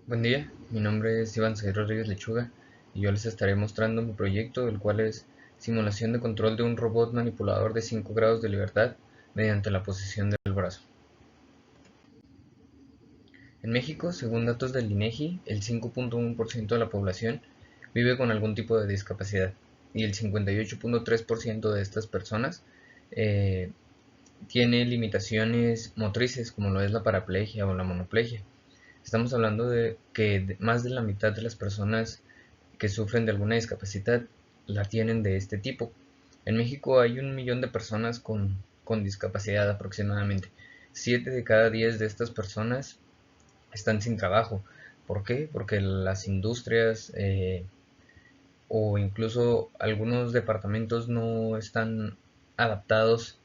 Buen día, mi nombre es Iván Said Rodríguez Lechuga y yo les estaré mostrando mi proyecto, el cual es simulación de control de un robot manipulador de 5 grados de libertad mediante la posición del brazo. En México, según datos del INEGI, el 5.1% de la población vive con algún tipo de discapacidad y el 58.3% de estas personas eh, tiene limitaciones motrices como lo es la paraplegia o la monoplegia. Estamos hablando de que más de la mitad de las personas que sufren de alguna discapacidad la tienen de este tipo. En México hay 1 millón de personas con discapacidad aproximadamente. 7 de cada 10 de estas personas están sin trabajo. ¿Por qué? Porque las industrias o incluso algunos departamentos no están adaptados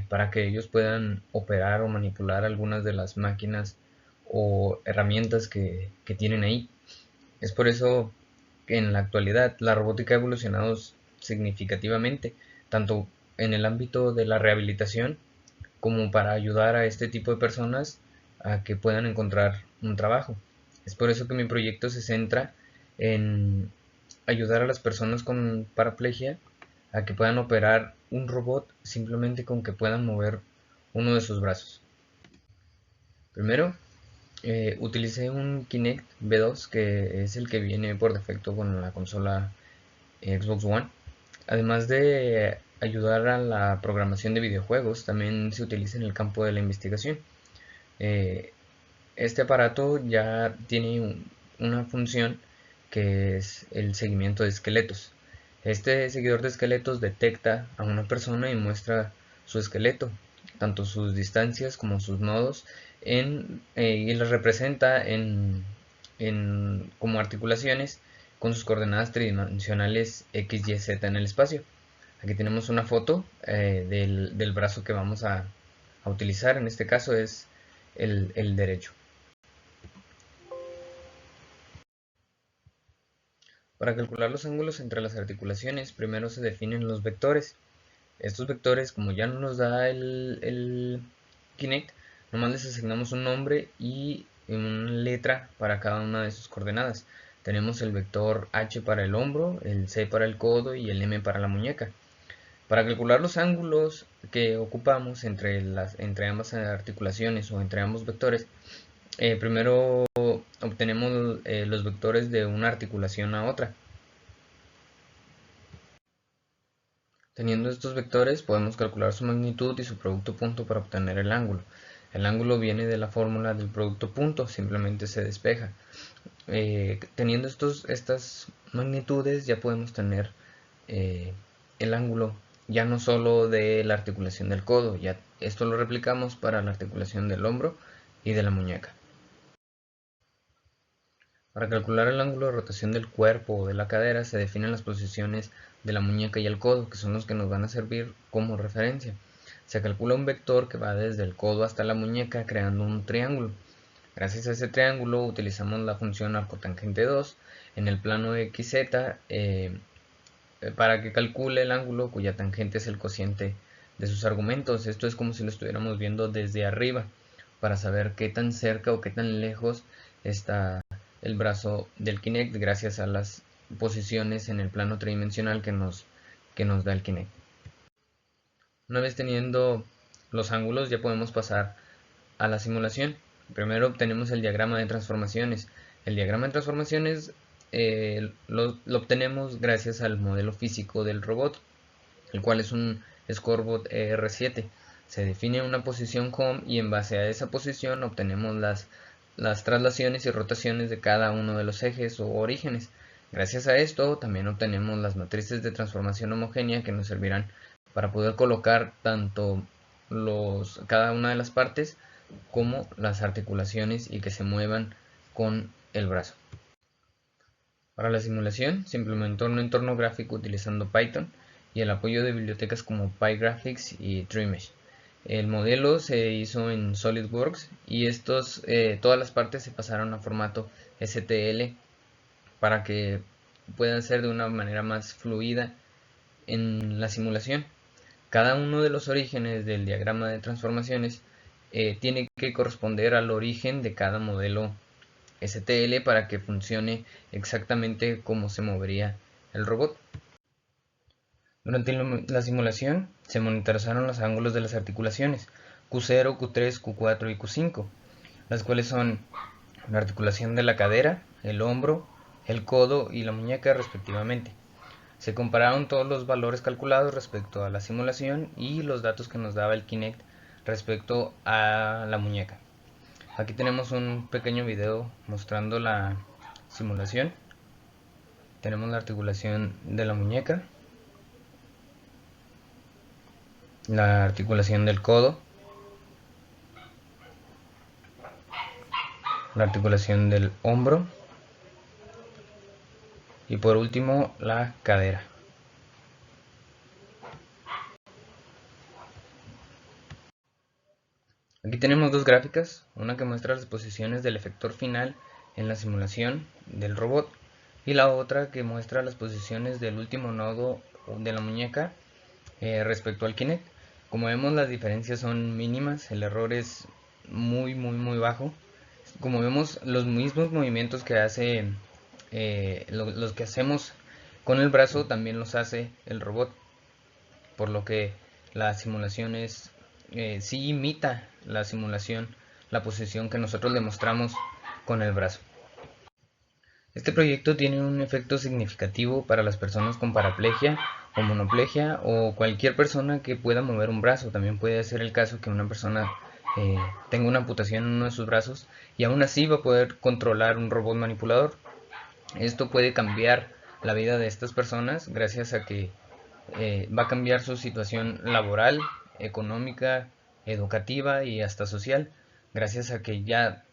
para que ellos puedan operar o manipular algunas de las máquinas o herramientas que tienen ahí. Es por eso que en la actualidad la robótica ha evolucionado significativamente, tanto en el ámbito de la rehabilitación como para ayudar a este tipo de personas a que puedan encontrar un trabajo. Es por eso que mi proyecto se centra en ayudar a las personas con paraplegia a que puedan operar un robot simplemente con que puedan mover uno de sus brazos. Primero, utilicé un Kinect V2 que es el que viene por defecto con la consola Xbox One. Además de ayudar a la programación de videojuegos, también se utiliza en el campo de la investigación. Eh, este aparato ya tiene una función que es el seguimiento de esqueletos. Este seguidor de esqueletos detecta a una persona y muestra su esqueleto, tanto sus distancias como sus nodos, y los representa como articulaciones con sus coordenadas tridimensionales X, Y, Z en el espacio. Aquí tenemos una foto del brazo que vamos a utilizar. En este caso es el derecho. Para calcular los ángulos entre las articulaciones, primero se definen los vectores. Estos vectores, como ya no nos da el Kinect, nomás les asignamos un nombre y una letra para cada una de sus coordenadas. Tenemos el vector H para el hombro, el C para el codo y el M para la muñeca. Para calcular los ángulos que ocupamos entre ambas articulaciones o entre ambos vectores, primero obtenemos los vectores de una articulación a otra. Teniendo estos vectores podemos calcular su magnitud y su producto punto para obtener el ángulo. El ángulo viene de la fórmula del producto punto, simplemente se despeja. Teniendo estas magnitudes ya podemos tener eh, el ángulo ya no solo de la articulación del codo, ya esto lo replicamos para la articulación del hombro y de la muñeca. Para calcular el ángulo de rotación del cuerpo o de la cadera se definen las posiciones de la muñeca y el codo, que son los que nos van a servir como referencia. Se calcula un vector que va desde el codo hasta la muñeca creando un triángulo. Gracias a ese triángulo utilizamos la función arcotangente 2 en el plano XZ para que calcule el ángulo cuya tangente es el cociente de sus argumentos. Esto es como si lo estuviéramos viendo desde arriba para saber qué tan cerca o qué tan lejos está el brazo del Kinect gracias a las posiciones en el plano tridimensional que nos da el Kinect. Una vez teniendo los ángulos ya podemos pasar a la simulación. Primero obtenemos el diagrama de transformaciones. El diagrama de transformaciones lo obtenemos gracias al modelo físico del robot, el cual es un Scorebot ER7. Se define una posición home y en base a esa posición obtenemos las traslaciones y rotaciones de cada uno de los ejes o orígenes. Gracias a esto también obtenemos las matrices de transformación homogénea que nos servirán para poder colocar tanto cada una de las partes como las articulaciones y que se muevan con el brazo. Para la simulación se implementó un entorno gráfico utilizando Python y el apoyo de bibliotecas como PyGraphics y TreeMesh. El modelo se hizo en SolidWorks y todas las partes se pasaron a formato STL para que puedan ser de una manera más fluida en la simulación. Cada uno de los orígenes del diagrama de transformaciones tiene que corresponder al origen de cada modelo STL para que funcione exactamente como se movería el robot. Durante la simulación se monitorizaron los ángulos de las articulaciones Q0, Q3, Q4 y Q5, las cuales son la articulación de la cadera, el hombro, el codo y la muñeca respectivamente. Se compararon todos los valores calculados respecto a la simulación y los datos que nos daba el Kinect respecto a la muñeca. Aquí tenemos un pequeño video mostrando la simulación. Tenemos la articulación de la muñeca, la articulación del codo, la articulación del hombro y por último la cadera. Aquí tenemos dos gráficas, una que muestra las posiciones del efector final en la simulación del robot y la otra que muestra las posiciones del último nodo de la muñeca respecto al Kinect. Como vemos, las diferencias son mínimas, el error es muy bajo. Como vemos, los mismos movimientos que hace los que hacemos con el brazo también los hace el robot, por lo que la simulación sí imita la simulación, la posición que nosotros le mostramos con el brazo. Este proyecto tiene un efecto significativo para las personas con paraplegia o monoplegia o cualquier persona que pueda mover un brazo. También puede ser el caso que una persona tenga una amputación en uno de sus brazos y aún así va a poder controlar un robot manipulador. Esto puede cambiar la vida de estas personas gracias a que va a cambiar su situación laboral, económica, educativa y hasta social, gracias a que ya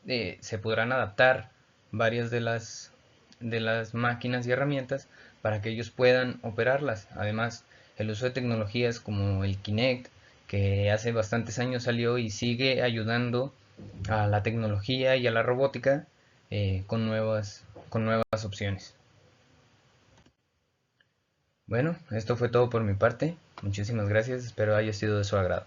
se podrán adaptar varias de las máquinas y herramientas para que ellos puedan operarlas. Además, el uso de tecnologías como el Kinect, que hace bastantes años salió y sigue ayudando a la tecnología y a la robótica con nuevas opciones. Bueno, esto fue todo por mi parte. Muchísimas gracias, espero haya sido de su agrado.